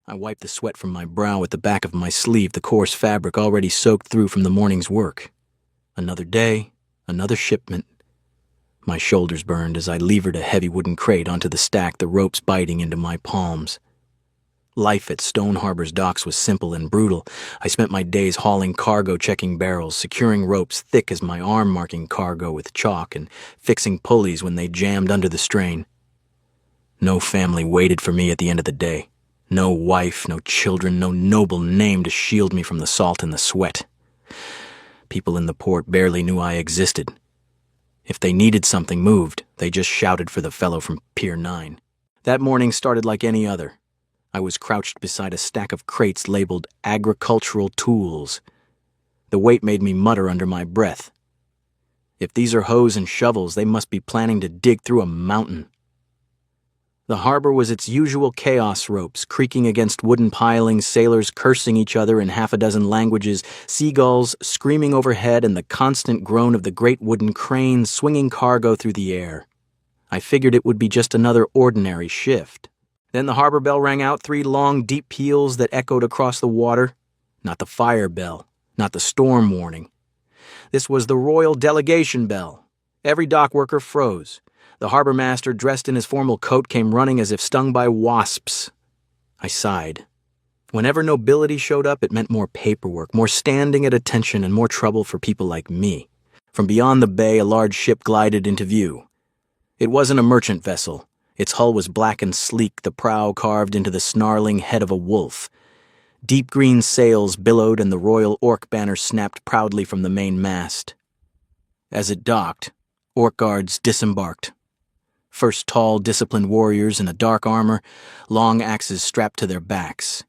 I wiped the sweat from my brow with the back of my sleeve, the coarse fabric already soaked through from the morning's work. Another day, another shipment. My shoulders burned as I levered a heavy wooden crate onto the stack, the ropes biting into my palms. Life at Stone Harbor's docks was simple and brutal. I spent my days hauling cargo, checking barrels, securing ropes thick as my arm, marking cargo with chalk, and fixing pulleys when they jammed under the strain. No family waited for me at the end of the day. No wife, no children, no noble name to shield me from the salt and the sweat. People in the port barely knew I existed. If they needed something moved, they just shouted for the fellow from Pier 9. That morning started like any other. I was crouched beside a stack of crates labeled agricultural tools. The weight made me mutter under my breath. If these are hoes and shovels, they must be planning to dig through a mountain. The harbor was its usual chaos, ropes creaking against wooden pilings, sailors cursing each other in half a dozen languages, seagulls screaming overhead, and the constant groan of the great wooden cranes swinging cargo through the air. I figured it would be just another ordinary shift. Then the harbor bell rang out, 3 long, deep peals that echoed across the water. Not the fire bell, not the storm warning. This was the royal delegation bell. Every dock worker froze. The harbor master, dressed in his formal coat, came running as if stung by wasps. I sighed. Whenever nobility showed up, it meant more paperwork, more standing at attention, and more trouble for people like me. From beyond the bay, a large ship glided into view. It wasn't a merchant vessel. Its hull was black and sleek, the prow carved into the snarling head of a wolf. Deep green sails billowed, and the royal orc banner snapped proudly from the main mast. As it docked, orc guards disembarked. First tall, disciplined warriors in a dark armor, long axes strapped to their backs.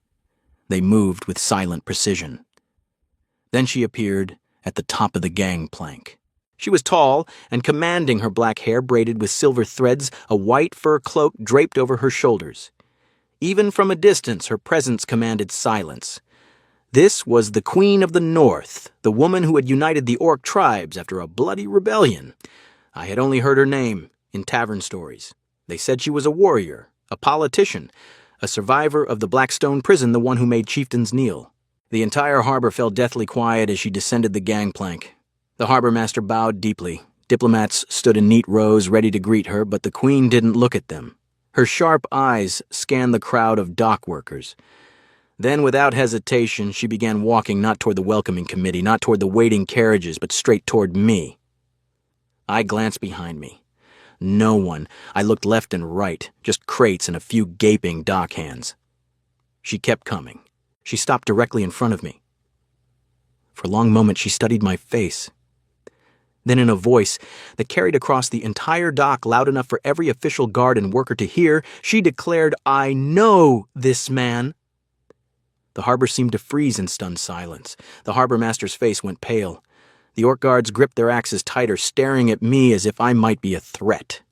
They moved with silent precision. Then she appeared at the top of the gangplank. She was tall and commanding, her black hair braided with silver threads, a white fur cloak draped over her shoulders. Even from a distance, her presence commanded silence. This was the Queen of the North, the woman who had united the orc tribes after a bloody rebellion. I had only heard her name in tavern stories. They said she was a warrior, a politician, a survivor of the Blackstone prison, the one who made chieftains kneel. The entire harbor fell deathly quiet as she descended the gangplank. The harbor master bowed deeply. Diplomats stood in neat rows ready to greet her, but the Queen didn't look at them. Her sharp eyes scanned the crowd of dock workers. Then, without hesitation, she began walking not toward the welcoming committee, not toward the waiting carriages, but straight toward me. I glanced behind me. No one. I looked left and right, just crates and a few gaping dock hands. She kept coming. She stopped directly in front of me. For a long moment, she studied my face. Then, in a voice that carried across the entire dock, loud enough for every official guard and worker to hear, she declared, "I know this man." The harbor seemed to freeze in stunned silence. The harbor master's face went pale. The orc guards gripped their axes tighter, staring at me as if I might be a threat.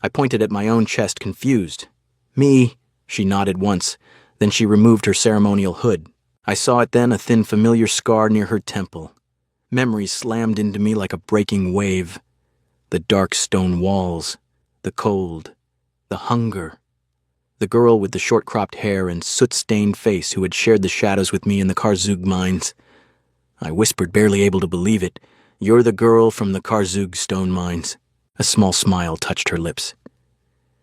I pointed at my own chest, confused. "Me," she nodded once. Then she removed her ceremonial hood. I saw it then, a thin, familiar scar near her temple. Memories slammed into me like a breaking wave. The dark stone walls, the cold, the hunger. The girl with the short-cropped hair and soot-stained face who had shared the shadows with me in the Karzug mines. I whispered, barely able to believe it. "You're the girl from the Karzug stone mines." A small smile touched her lips.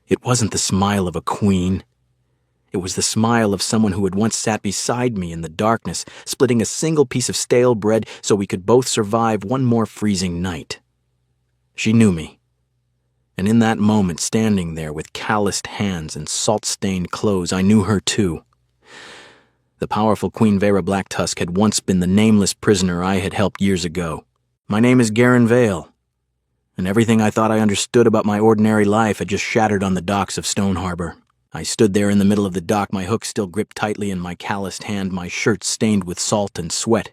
It wasn't the smile of a queen. It was the smile of someone who had once sat beside me in the darkness, splitting a single piece of stale bread so we could both survive one more freezing night. She knew me. And in that moment, standing there with calloused hands and salt-stained clothes, I knew her too. The powerful Queen Vera Blacktusk had once been the nameless prisoner I had helped years ago. My name is Garen Vale, and everything I thought I understood about my ordinary life had just shattered on the docks of Stone Harbor. I stood there in the middle of the dock, my hook still gripped tightly in my calloused hand, my shirt stained with salt and sweat.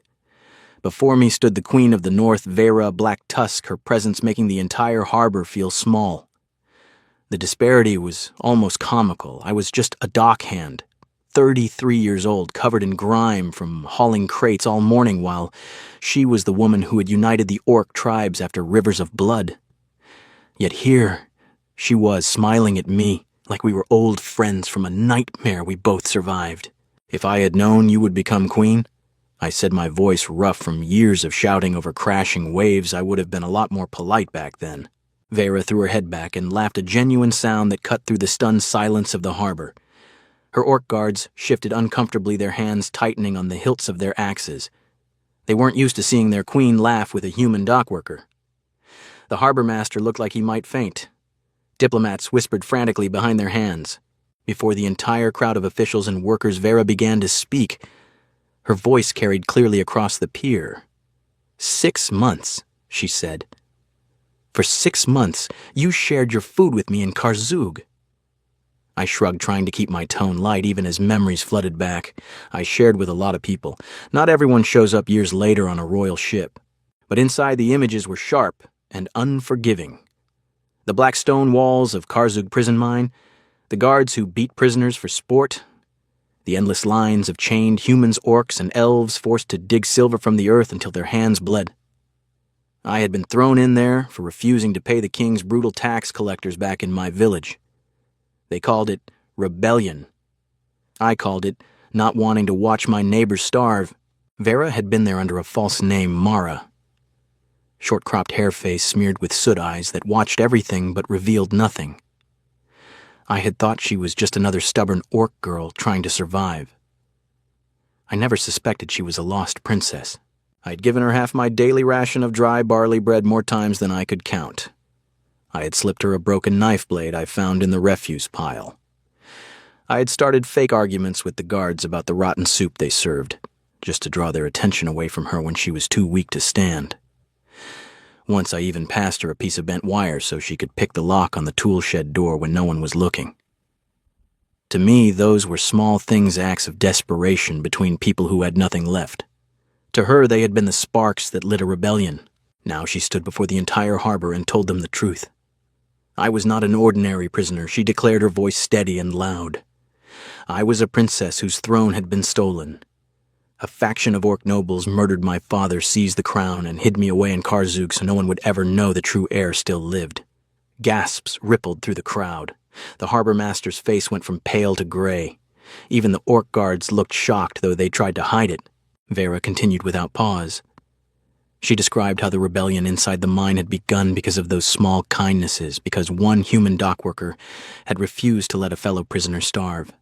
Before me stood the Queen of the North, Vera Blacktusk, her presence making the entire harbor feel small. The disparity was almost comical. I was just a dock hand, 33 years old, covered in grime from hauling crates all morning, while she was the woman who had united the orc tribes after rivers of blood. Yet here she was, smiling at me, like we were old friends from a nightmare we both survived. If I had known you would become queen, I said, my voice rough from years of shouting over crashing waves, I would have been a lot more polite back then. Vera threw her head back and laughed, a genuine sound that cut through the stunned silence of the harbor. Her orc guards shifted uncomfortably, their hands tightening on the hilts of their axes. They weren't used to seeing their queen laugh with a human dockworker. The harbor master looked like he might faint. Diplomats whispered frantically behind their hands. Before the entire crowd of officials and workers, Vera began to speak. Her voice carried clearly across the pier. 6 months, she said. For 6 months, you shared your food with me in Karzug. I shrugged, trying to keep my tone light even as memories flooded back. I shared with a lot of people. Not everyone shows up years later on a royal ship. But inside, the images were sharp and unforgiving. The black stone walls of Karzug prison mine, the guards who beat prisoners for sport, the endless lines of chained humans, orcs, and elves forced to dig silver from the earth until their hands bled. I had been thrown in there for refusing to pay the king's brutal tax collectors back in my village. They called it rebellion. I called it not wanting to watch my neighbors starve. Vera had been there under a false name, Mara. Short-cropped hair face smeared with soot eyes that watched everything but revealed nothing. I had thought she was just another stubborn orc girl trying to survive. I never suspected she was a lost princess. I'd given her half my daily ration of dry barley bread more times than I could count. I had slipped her a broken knife blade I found in the refuse pile. I had started fake arguments with the guards about the rotten soup they served, just to draw their attention away from her when she was too weak to stand. Once I even passed her a piece of bent wire so she could pick the lock on the tool shed door when no one was looking. To me, those were small things, acts of desperation between people who had nothing left. To her, they had been the sparks that lit a rebellion. Now she stood before the entire harbor and told them the truth. I was not an ordinary prisoner, she declared, her voice steady and loud. I was a princess whose throne had been stolen. A faction of orc nobles murdered my father, seized the crown, and hid me away in Karzug so no one would ever know the true heir still lived. Gasps rippled through the crowd. The harbor master's face went from pale to gray. Even the orc guards looked shocked, though they tried to hide it. Vera continued without pause. She described how the rebellion inside the mine had begun because of those small kindnesses, because one human dockworker had refused to let a fellow prisoner starve.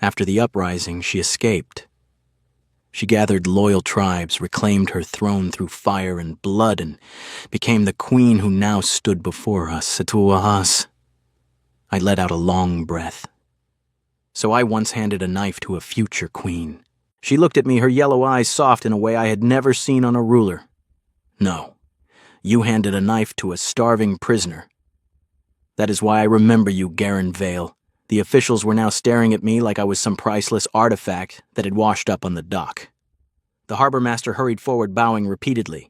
After the uprising, she escaped. She gathered loyal tribes, reclaimed her throne through fire and blood, and became the queen who now stood before us. Atuahas. I let out a long breath. So I once handed a knife to a future queen. She looked at me, her yellow eyes soft in a way I had never seen on a ruler. No, you handed a knife to a starving prisoner. That is why I remember you, Garen Vale. The officials were now staring at me like I was some priceless artifact that had washed up on the dock. The harbor master hurried forward, bowing repeatedly.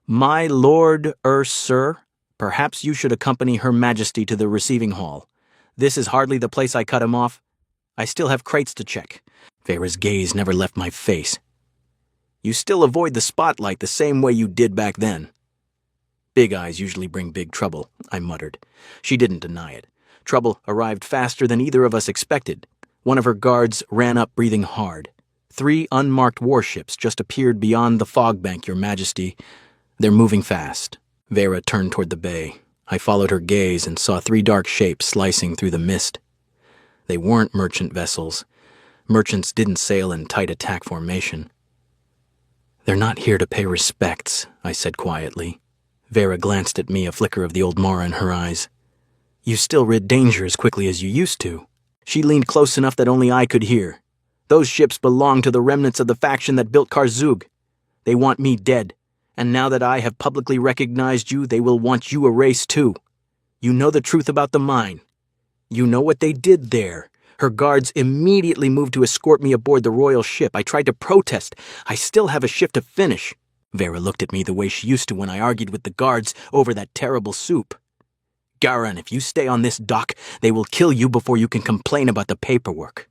My lord, sir, perhaps you should accompany Her Majesty to the receiving hall. This is hardly the place I cut him off. I still have crates to check. Vera's gaze never left my face. You still avoid the spotlight the same way you did back then. Big eyes usually bring big trouble, I muttered. She didn't deny it. Trouble arrived faster than either of us expected. One of her guards ran up, breathing hard. 3 unmarked warships just appeared beyond the fog bank, Your Majesty. They're moving fast. Vera turned toward the bay. I followed her gaze and saw 3 dark shapes slicing through the mist. They weren't merchant vessels. Merchants didn't sail in tight attack formation. They're not here to pay respects, I said quietly. Vera glanced at me, a flicker of the old Mara in her eyes. You still rid danger as quickly as you used to. She leaned close enough that only I could hear. Those ships belong to the remnants of the faction that built Karzug. They want me dead, and now that I have publicly recognized you, they will want you erased too. You know the truth about the mine. You know what they did there. Her guards immediately moved to escort me aboard the royal ship. I tried to protest. I still have a shift to finish. Vera looked at me the way she used to when I argued with the guards over that terrible soup. Garen, if you stay on this dock, they will kill you before you can complain about the paperwork.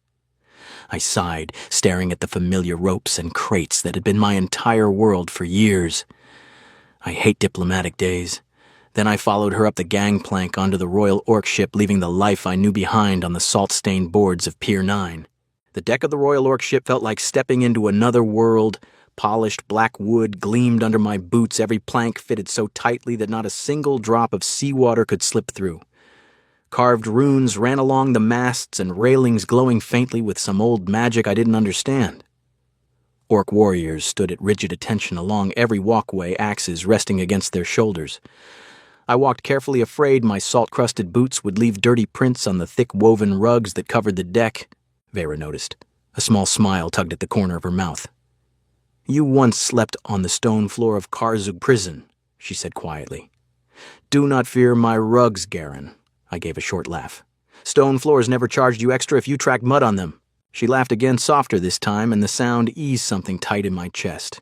I sighed, staring at the familiar ropes and crates that had been my entire world for years. I hate diplomatic days. Then I followed her up the gangplank onto the Royal Orc ship, leaving the life I knew behind on the salt-stained boards of Pier 9. The deck of the Royal Orc ship felt like stepping into another world. Polished black wood gleamed under my boots, every plank fitted so tightly that not a single drop of seawater could slip through. Carved runes ran along the masts and railings, glowing faintly with some old magic I didn't understand. Orc warriors stood at rigid attention along every walkway, axes resting against their shoulders. I walked carefully, afraid my salt-crusted boots would leave dirty prints on the thick woven rugs that covered the deck. Vera noticed. A small smile tugged at the corner of her mouth. "You once slept on the stone floor of Karzug prison," she said quietly. "Do not fear my rugs, Garen." I gave a short laugh. "Stone floors never charged you extra if you tracked mud on them." She laughed again, softer this time, and the sound eased something tight in my chest.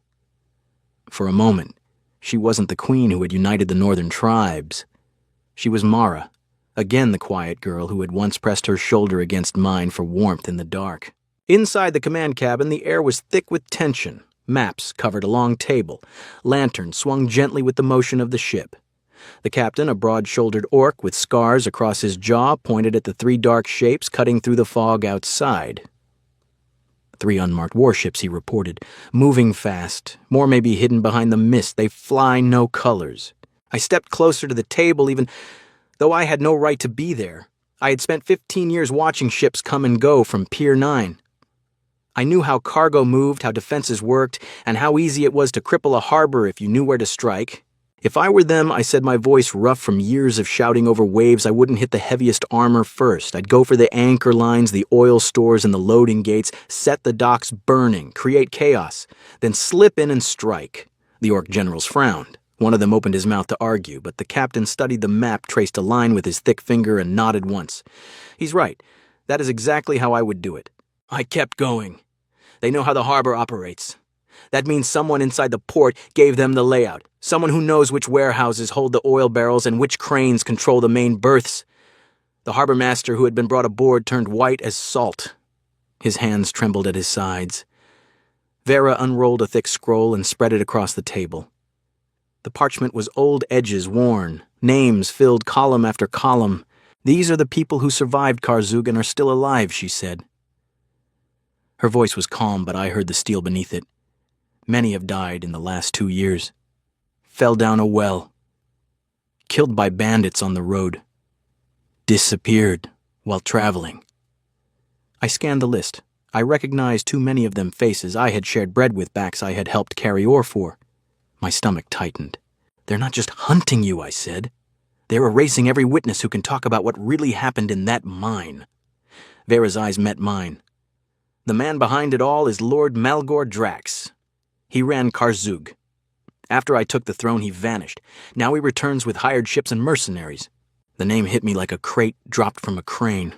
For a moment, she wasn't the queen who had united the northern tribes. She was Mara, again the quiet girl who had once pressed her shoulder against mine for warmth in the dark. Inside the command cabin, the air was thick with tension. Maps covered a long table. Lanterns swung gently with the motion of the ship. The captain, a broad-shouldered orc with scars across his jaw, pointed at the three dark shapes cutting through the fog outside. 3 unmarked warships, he reported, moving fast. More may be hidden behind the mist. They fly no colors. I stepped closer to the table, even though I had no right to be there. I had spent 15 years watching ships come and go from Pier 9. I knew how cargo moved, how defenses worked, and how easy it was to cripple a harbor if you knew where to strike. If I were them, I said, my voice rough from years of shouting over waves, I wouldn't hit the heaviest armor first. I'd go for the anchor lines, the oil stores, and the loading gates, set the docks burning, create chaos, then slip in and strike. The orc generals frowned. One of them opened his mouth to argue, but the captain studied the map, traced a line with his thick finger, and nodded once. He's right. That is exactly how I would do it. I kept going. They know how the harbor operates. That means someone inside the port gave them the layout. Someone who knows which warehouses hold the oil barrels and which cranes control the main berths. The harbor master who had been brought aboard turned white as salt. His hands trembled at his sides. Vera unrolled a thick scroll and spread it across the table. The parchment was old edges worn. Names filled column after column. These are the people who survived Karzug and are still alive, she said. Her voice was calm, but I heard the steel beneath it. Many have died in the last 2 years. Fell down a well. Killed by bandits on the road. Disappeared while traveling. I scanned the list. I recognized too many of them faces I had shared bread with, backs I had helped carry ore for. My stomach tightened. They're not just hunting you, I said. They're erasing every witness who can talk about what really happened in that mine. Vera's eyes met mine. The man behind it all is Lord Malgor Drax. He ran Karzug. After I took the throne, he vanished. Now he returns with hired ships and mercenaries. The name hit me like a crate dropped from a crane.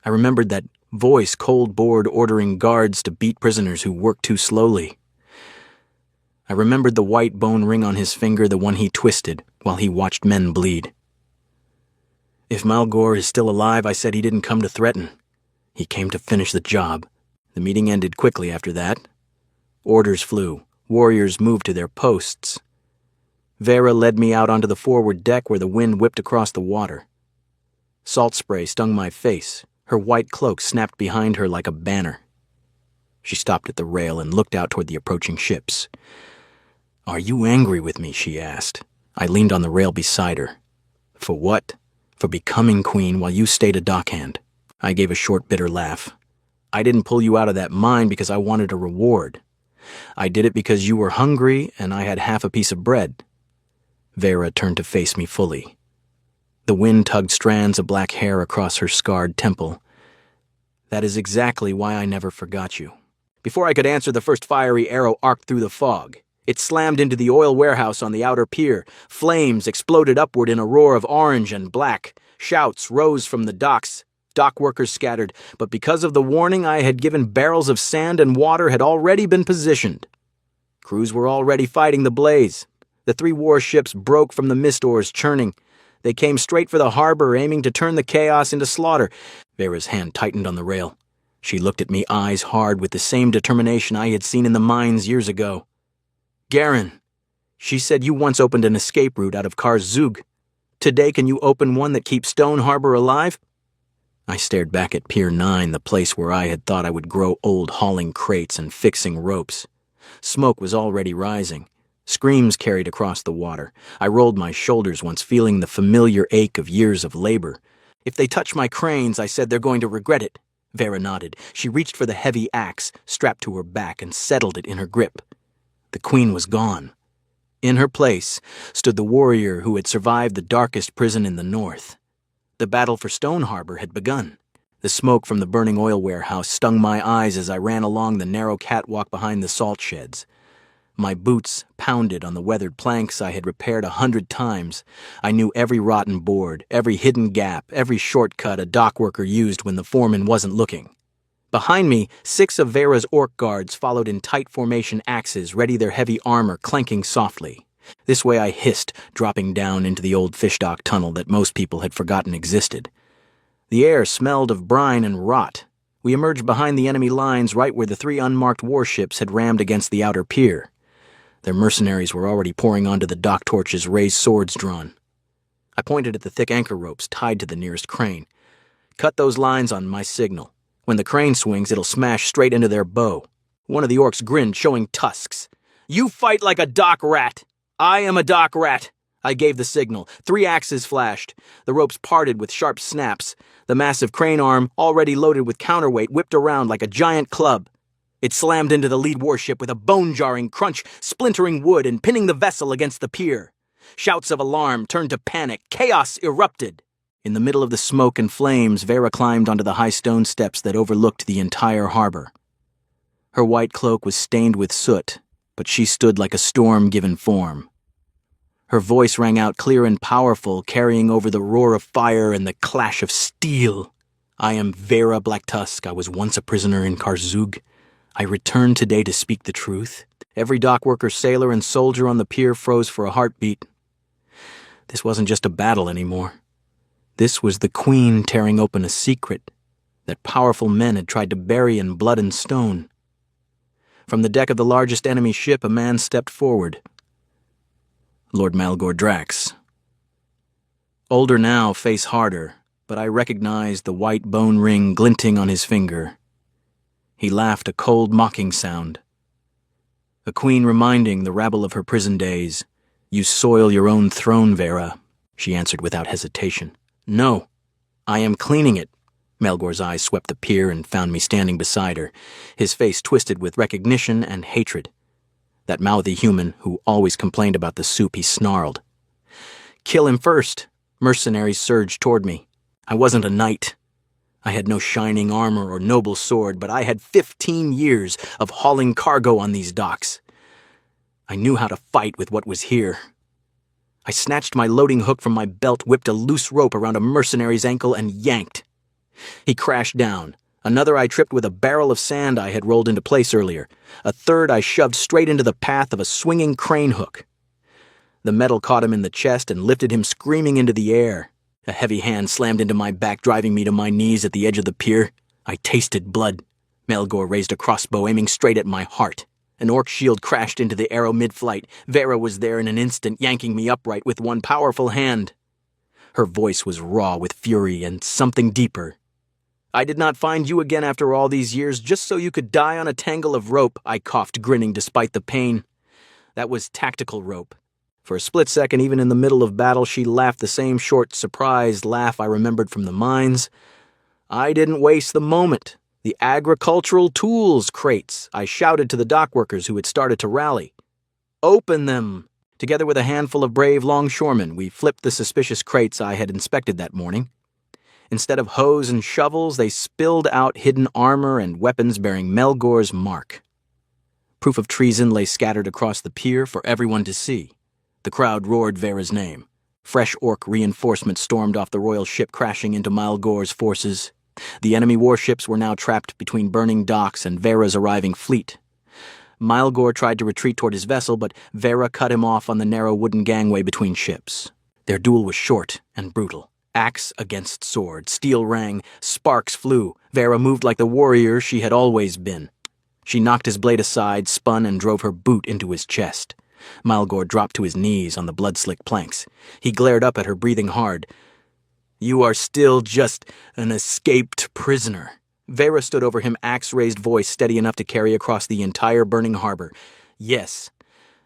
I remembered that voice cold-board ordering guards to beat prisoners who worked too slowly. I remembered the white bone ring on his finger, the one he twisted while he watched men bleed. If Malgor is still alive, I said, he didn't come to threaten. He came to finish the job. The meeting ended quickly after that. Orders flew. Warriors moved to their posts. Vera led me out onto the forward deck where the wind whipped across the water. Salt spray stung my face. Her white cloak snapped behind her like a banner. She stopped at the rail and looked out toward the approaching ships. "Are you angry with me?" she asked. I leaned on the rail beside her. "For what?" "For becoming queen while you stayed a dockhand." I gave a short, bitter laugh. "I didn't pull you out of that mine because I wanted a reward. I did it because you were hungry and I had half a piece of bread." Vera turned to face me fully. The wind tugged strands of black hair across her scarred temple. "That is exactly why I never forgot you." Before I could answer, the first fiery arrow arced through the fog. It slammed into the oil warehouse on the outer pier. Flames exploded upward in a roar of orange and black. Shouts rose from the docks. Dock workers scattered, but because of the warning I had given, barrels of sand and water had already been positioned. Crews were already fighting the blaze. The 3 warships broke from the mist oars, churning. They came straight for the harbor, aiming to turn the chaos into slaughter. Vera's hand tightened on the rail. She looked at me, eyes hard, with the same determination I had seen in the mines years ago. "Garen, she said you once opened an escape route out of Karzug. Today, can you open one that keeps Stone Harbor alive?" I stared back at Pier 9, the place where I had thought I would grow old hauling crates and fixing ropes. Smoke was already rising. Screams carried across the water. I rolled my shoulders once, feeling the familiar ache of years of labor. If they touch my cranes, I said, they're going to regret it. Vera nodded. She reached for the heavy axe strapped to her back and settled it in her grip. The queen was gone. In her place stood the warrior who had survived the darkest prison in the north. The battle for Stone Harbor had begun. The smoke from the burning oil warehouse stung my eyes as I ran along the narrow catwalk behind the salt sheds. My boots pounded on the weathered planks I had repaired 100 times. I knew every rotten board, every hidden gap, every shortcut a dock worker used when the foreman wasn't looking. Behind me, 6 of Vera's orc guards followed in tight formation, axes ready, their heavy armor clanking softly. This way I hissed, dropping down into the old fish dock tunnel that most people had forgotten existed. The air smelled of brine and rot. We emerged behind the enemy lines right where the 3 unmarked warships had rammed against the outer pier. Their mercenaries were already pouring onto the dock torches, raised swords drawn. I pointed at the thick anchor ropes tied to the nearest crane. Cut those lines on my signal. When the crane swings, it'll smash straight into their bow. One of the orcs grinned, showing tusks. You fight like a dock rat. I am a dock rat. I gave the signal. 3 axes flashed. The ropes parted with sharp snaps. The massive crane arm, already loaded with counterweight, whipped around like a giant club. It slammed into the lead warship with a bone-jarring crunch, splintering wood and pinning the vessel against the pier. Shouts of alarm turned to panic. Chaos erupted. In the middle of the smoke and flames, Vera climbed onto the high stone steps that overlooked the entire harbor. Her white cloak was stained with soot, but she stood like a storm given form. Her voice rang out clear and powerful, carrying over the roar of fire and the clash of steel. I am Vera Blacktusk. I was once a prisoner in Karzug. I returned today to speak the truth. Every dockworker, sailor, and soldier on the pier froze for a heartbeat. This wasn't just a battle anymore. This was the Queen tearing open a secret that powerful men had tried to bury in blood and stone. From the deck of the largest enemy ship, a man stepped forward. Lord Malgor Drax. Older now, face harder, but I recognized the white bone ring glinting on his finger. He laughed a cold, mocking sound. A queen reminding the rabble of her prison days. You soil your own throne, Vera, she answered without hesitation. No, I am cleaning it. Malgor's eyes swept the pier and found me standing beside her, his face twisted with recognition and hatred. That mouthy human who always complained about the soup, he snarled. Kill him first. Mercenaries surged toward me. I wasn't a knight. I had no shining armor or noble sword, but I had 15 years of hauling cargo on these docks. I knew how to fight with what was here. I snatched my loading hook from my belt, whipped a loose rope around a mercenary's ankle, and yanked. He crashed down. Another I tripped with a barrel of sand I had rolled into place earlier. A third I shoved straight into the path of a swinging crane hook. The metal caught him in the chest and lifted him screaming into the air. A heavy hand slammed into my back, driving me to my knees at the edge of the pier. I tasted blood. Malgor raised a crossbow, aiming straight at my heart. An orc shield crashed into the arrow mid-flight. Vera was there in an instant, yanking me upright with one powerful hand. Her voice was raw with fury and something deeper. I did not find you again after all these years, just so you could die on a tangle of rope, I coughed, grinning despite the pain. That was tactical rope. For a split second, even in the middle of battle, she laughed the same short, surprised laugh I remembered from the mines. I didn't waste the moment. The agricultural tools crates, I shouted to the dockworkers who had started to rally. Open them! Together with a handful of brave longshoremen, we flipped the suspicious crates I had inspected that morning. Instead of hoes and shovels, they spilled out hidden armor and weapons bearing Malgor's mark. Proof of treason lay scattered across the pier for everyone to see. The crowd roared Vera's name. Fresh orc reinforcements stormed off the royal ship, crashing into Malgor's forces. The enemy warships were now trapped between burning docks and Vera's arriving fleet. Malgor tried to retreat toward his vessel, but Vera cut him off on the narrow wooden gangway between ships. Their duel was short and brutal. Axe against sword, steel rang, sparks flew. Vera moved like the warrior she had always been. She knocked his blade aside, spun, and drove her boot into his chest. Malgor dropped to his knees on the blood-slick planks. He glared up at her, breathing hard. You are still just an escaped prisoner. Vera stood over him, axe-raised voice steady enough to carry across the entire burning harbor. Yes,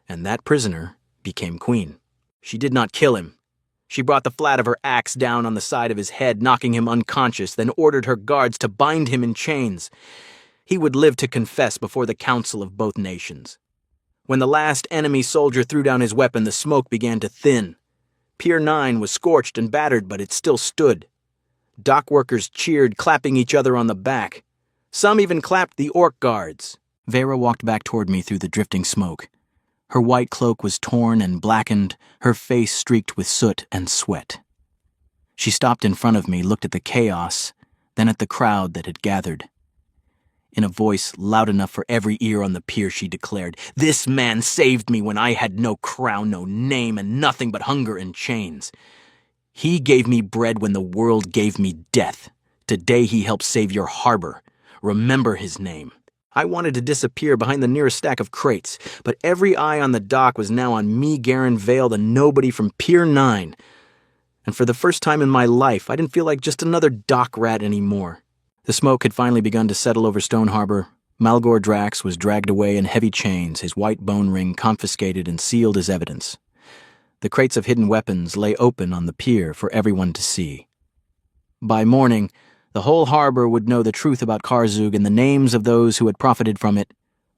and that prisoner became queen. She did not kill him. She brought the flat of her axe down on the side of his head, knocking him unconscious, then ordered her guards to bind him in chains. He would live to confess before the council of both nations. When the last enemy soldier threw down his weapon, the smoke began to thin. Pier 9 was scorched and battered, but it still stood. Dock workers cheered, clapping each other on the back. Some even clapped the orc guards. Vera walked back toward me through the drifting smoke. Her white cloak was torn and blackened, her face streaked with soot and sweat. She stopped in front of me, looked at the chaos, then at the crowd that had gathered. In a voice loud enough for every ear on the pier, she declared, "This man saved me when I had no crown, no name, and nothing but hunger and chains. He gave me bread when the world gave me death. Today he helped save your harbor. Remember his name." I wanted to disappear behind the nearest stack of crates, but every eye on the dock was now on me, Garen Vale, the nobody from Pier 9. And for the first time in my life, I didn't feel like just another dock rat anymore. The smoke had finally begun to settle over Stone Harbor. Malgor Drax was dragged away in heavy chains, his white bone ring confiscated and sealed as evidence. The crates of hidden weapons lay open on the pier for everyone to see. By morning, the whole harbor would know the truth about Karzug, and the names of those who had profited from it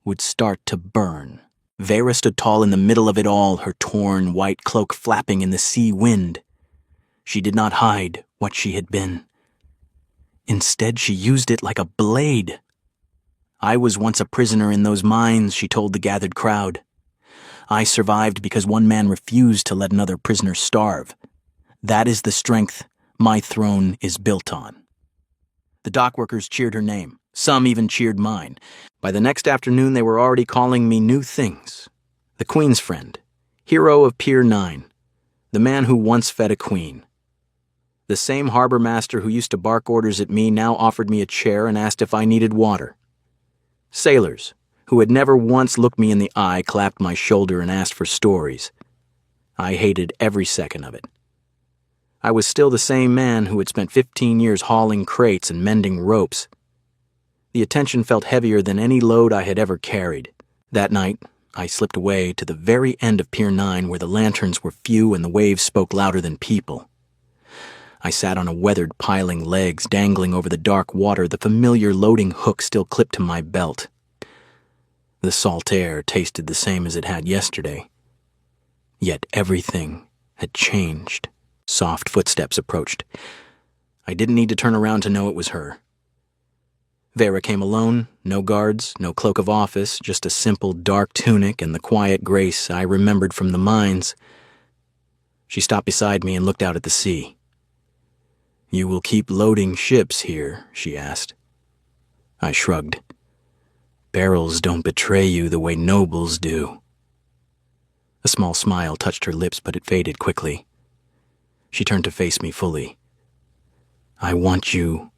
would start to burn. Vera stood tall in the middle of it all, her torn white cloak flapping in the sea wind. She did not hide what she had been. Instead, she used it like a blade. I was once a prisoner in those mines, she told the gathered crowd. I survived because one man refused to let another prisoner starve. That is the strength my throne is built on. The dockworkers cheered her name. Some even cheered mine. By the next afternoon, they were already calling me new things. The Queen's friend, hero of Pier 9, the man who once fed a queen. The same harbor master who used to bark orders at me now offered me a chair and asked if I needed water. Sailors, who had never once looked me in the eye, clapped my shoulder and asked for stories. I hated every second of it. I was still the same man who had spent 15 years hauling crates and mending ropes. The attention felt heavier than any load I had ever carried. That night, I slipped away to the very end of Pier 9 where the lanterns were few and the waves spoke louder than people. I sat on a weathered piling, legs dangling over the dark water, the familiar loading hook still clipped to my belt. The salt air tasted the same as it had yesterday. Yet everything had changed. Soft footsteps approached. I didn't need to turn around to know it was her. Vera came alone, no guards, no cloak of office, just a simple dark tunic and the quiet grace I remembered from the mines. She stopped beside me and looked out at the sea. "You will keep loading ships here?" she asked. I shrugged. "Barrels don't betray you the way nobles do." A small smile touched her lips, but it faded quickly. She turned to face me fully. "I want you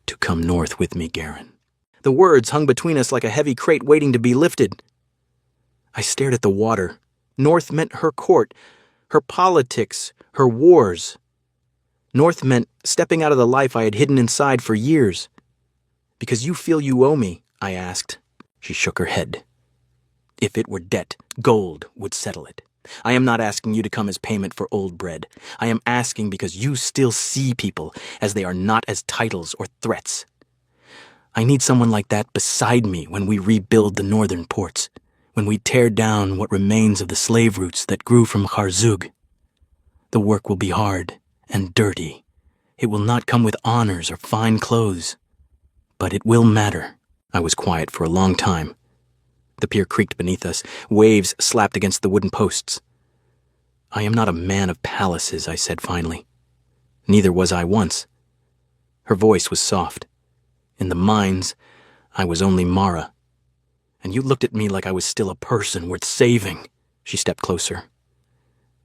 to come north with me, Garen." The words hung between us like a heavy crate waiting to be lifted. I stared at the water. North meant her court, her politics, her wars. North meant stepping out of the life I had hidden inside for years. "Because you feel you owe me?" I asked. She shook her head. "If it were debt, gold would settle it. I am not asking you to come as payment for old bread. I am asking because you still see people as they are, not as titles or threats. I need someone like that beside me when we rebuild the northern ports, when we tear down what remains of the slave routes that grew from Karzug. The work will be hard and dirty. It will not come with honors or fine clothes. But it will matter." I was quiet for a long time. The pier creaked beneath us. Waves slapped against the wooden posts. "I am not a man of palaces," I said finally. "Neither was I once." Her voice was soft. "In the mines, I was only Mara. And you looked at me like I was still a person worth saving." She stepped closer.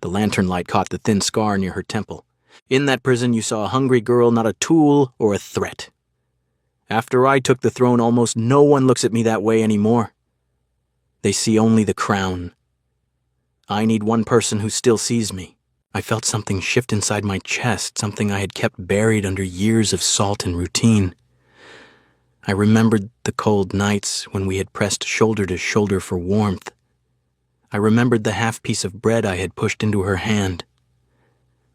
The lantern light caught the thin scar near her temple. "In that prison, you saw a hungry girl, not a tool or a threat. After I took the throne, almost no one looks at me that way anymore. They see only the crown. I need one person who still sees me, I felt something shift inside my chest, something I had kept buried under years of salt and routine. I remembered the cold nights when we had pressed shoulder to shoulder for warmth. I remembered the half piece of bread I had pushed into her hand.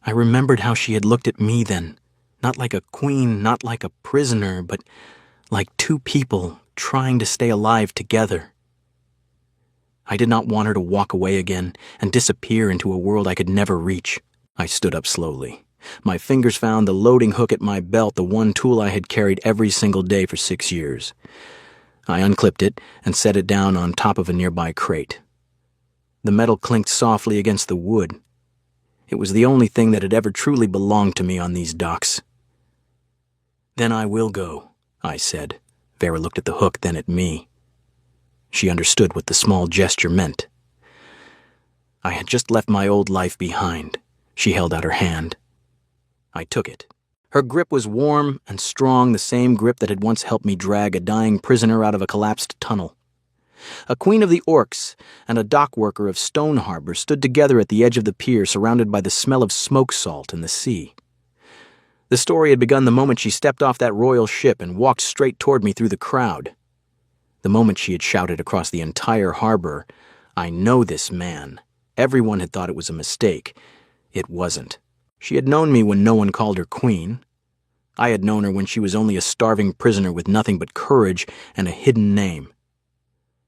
I remembered how she had looked at me then, not like a queen, not like a prisoner, but like two people trying to stay alive together. I did not want her to walk away again and disappear into a world I could never reach. I stood up slowly. My fingers found the loading hook at my belt, the one tool I had carried every single day for 6 years. I unclipped it and set it down on top of a nearby crate. The metal clinked softly against the wood. It was the only thing that had ever truly belonged to me on these docks. "Then I will go," I said. Vera looked at the hook, then at me. She understood what the small gesture meant. I had just left my old life behind. She held out her hand. I took it. Her grip was warm and strong, the same grip that had once helped me drag a dying prisoner out of a collapsed tunnel. A queen of the Orcs and a dock worker of Stone Harbor stood together at the edge of the pier, surrounded by the smell of smoke salt and the sea. The story had begun the moment she stepped off that royal ship and walked straight toward me through the crowd. The moment she had shouted across the entire harbor, "I know this man." Everyone had thought it was a mistake. It wasn't. She had known me when no one called her queen. I had known her when she was only a starving prisoner with nothing but courage and a hidden name.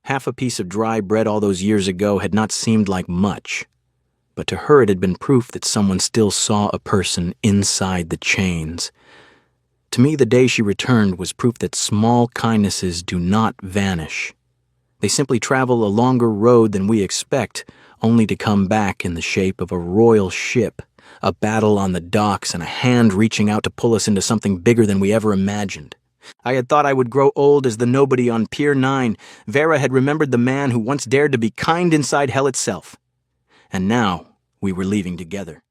Half a piece of dry bread all those years ago had not seemed like much, but to her it had been proof that someone still saw a person inside the chains. To me, the day she returned was proof that small kindnesses do not vanish. They simply travel a longer road than we expect, only to come back in the shape of a royal ship, a battle on the docks, and a hand reaching out to pull us into something bigger than we ever imagined. I had thought I would grow old as the nobody on Pier 9. Vera had remembered the man who once dared to be kind inside hell itself. And now we were leaving together.